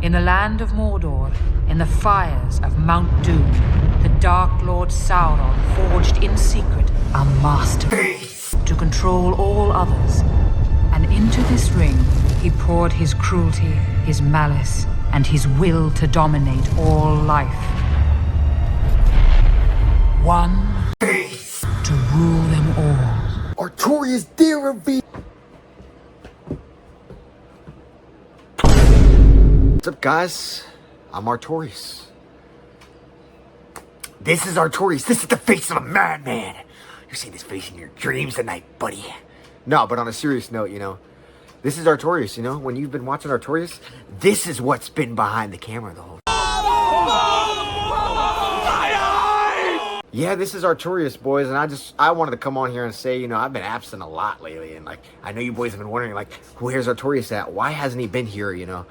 In the land of Mordor, in the fires of Mount Doom, the Dark Lord Sauron forged in secret a master to control all others. And into this ring, he poured his cruelty, his malice, and his will to dominate all life. One to rule them all. Artorias Derivi. What's up, guys? I'm Artorias. This is Artorias. This is the face of a madman. You're seeing this face in your dreams tonight, buddy. No, but on a serious note, this is Artorias, when you've been watching Artorias, this is what's been behind the camera the whole time. Yeah, this is Artorias, boys, and I wanted to come on here and say, I've been absent a lot lately, and, I know you boys have been wondering, where's Artorias at? Why hasn't he been here,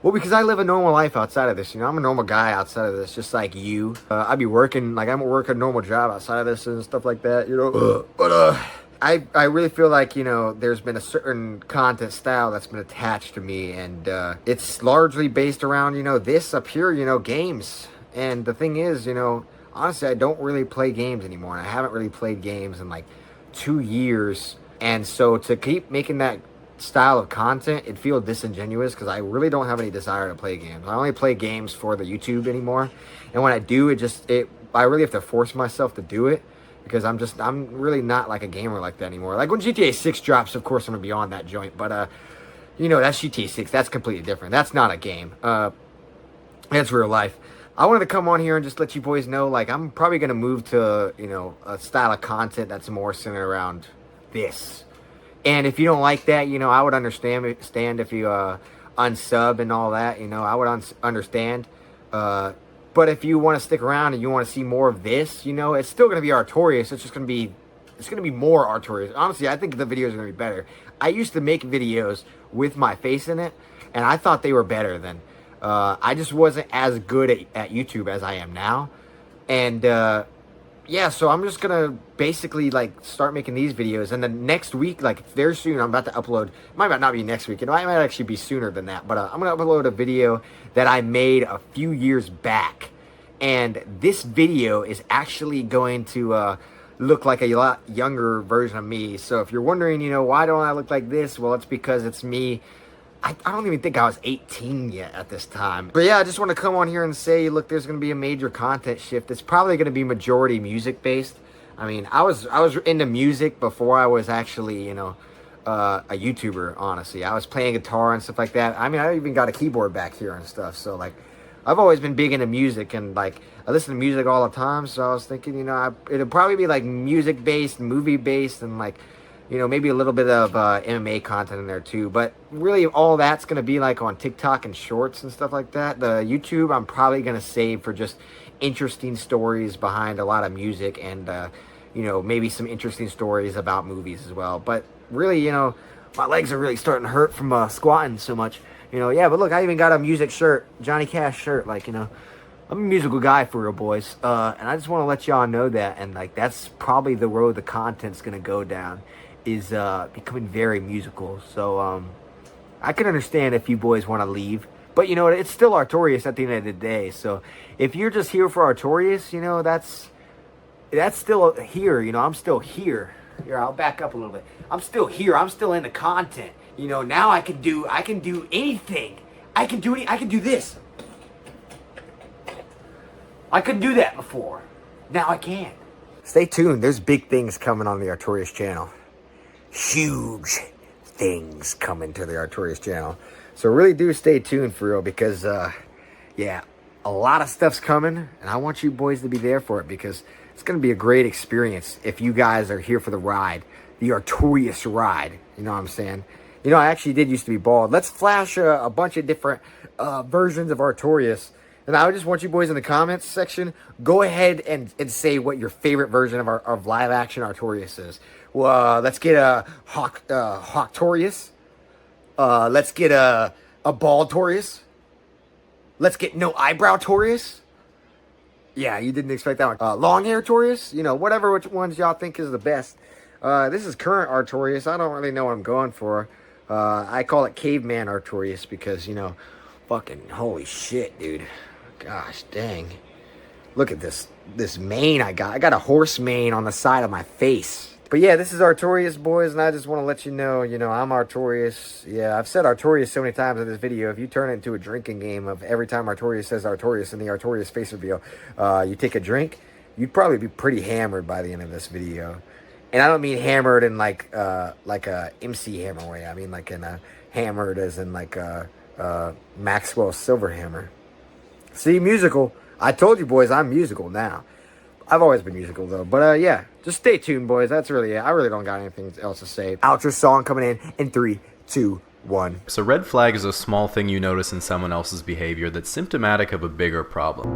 Well, because I live a normal life outside of this, I'm a normal guy outside of this, just like you. I be working, I'm working a normal job outside of this and stuff like that, But, I really feel like, there's been a certain content style that's been attached to me, and it's largely based around, this up here, games. And the thing is, honestly, I don't really play games anymore, and I haven't really played games in 2 years. And so to keep making that style of content, it feels disingenuous because I really don't have any desire to play games. I only play games for the YouTube anymore, and when I do, I really have to force myself to do it because I'm really not a gamer like that anymore. When GTA 6 drops, of course I'm gonna be on that joint, but that's GTA 6. That's completely different. That's not a game. That's real life. I wanted to come on here and just let you boys know, I'm probably gonna move to a style of content that's more centered around this. And if you don't like that, I would understand if you unsub and all that, I would understand. But if you want to stick around and you want to see more of this, it's still going to be Artorias. It's going to be more Artorias. Honestly, I think the videos are going to be better. I used to make videos with my face in it, and I thought they were better then. I just wasn't as good at YouTube as I am now. And, yeah, so I'm just gonna basically start making these videos, and then next week, very soon, I'm about to upload. It might not be next week. It might actually be sooner than that. But I'm gonna upload a video that I made a few years back, and this video is actually going to look like a lot younger version of me. So if you're wondering, why don't I look like this? Well, it's because it's me. I don't even think I was 18 yet at this time. But yeah, I just want to come on here and say, look, there's going to be a major content shift. It's probably going to be majority music based. I mean, I was into music before I was actually, a YouTuber, honestly. I was playing guitar and stuff like that. I mean, I even got a keyboard back here and stuff. So, I've always been big into music, and, I listen to music all the time. So I was thinking, it'd probably be, music based, movie based, and, maybe a little bit of MMA content in there too. But really all that's going to be on TikTok and shorts and stuff like that. The YouTube I'm probably going to save for just interesting stories behind a lot of music and, maybe some interesting stories about movies as well. But really, my legs are really starting to hurt from squatting so much. Yeah, but look, I even got a music shirt, Johnny Cash shirt. I'm a musical guy for real, boys. And I just want to let y'all know that. And, that's probably the road the content's going to go down. Is becoming very musical. So I can understand if you boys want to leave, but it's still Artorias at the end of the day. So if you're just here for Artorias, that's still here. I'm still here. Here, I'll back up a little bit. I'm still here. I'm still in the content. Now I can do anything. I can do this. I couldn't do that before. Now I can. Stay tuned. There's big things coming on the Artorias channel. Huge things coming to the Artorias channel. So really do stay tuned for real, because yeah, a lot of stuff's coming, and I want you boys to be there for it, because it's going to be a great experience if you guys are here for the ride, the Artorias ride. You know what I'm saying? I actually did used to be bald. Let's flash a bunch of different versions of Artorias. And I just want you boys in the comments section, go ahead and say what your favorite version of live action Artorias is. Well, let's get a Hawktorias. Let's get a Baldtorias. Let's get no eyebrow Torius. Yeah, you didn't expect that one. Long hair Torius. Whatever which ones y'all think is the best. This is current Artorias. I don't really know what I'm going for. I call it caveman Artorias because, Fucking holy shit, dude. Gosh dang. Look at this mane I got. I got a horse mane on the side of my face. But yeah, this is Artorias, boys, and I just want to let you know, I'm Artorias. Yeah, I've said Artorias so many times in this video. If you turn it into a drinking game of every time Artorias says Artorias in the Artorias face reveal, you take a drink, you'd probably be pretty hammered by the end of this video. And I don't mean hammered in like a MC Hammer way. I mean like in a hammered as in like a Maxwell Silverhammer. See, musical. I told you, boys, I'm musical now. I've always been musical, though. But, yeah, just stay tuned, boys. That's really it. I really don't got anything else to say. Outro song coming in 3, 2, 1. So red flag is a small thing you notice in someone else's behavior that's symptomatic of a bigger problem.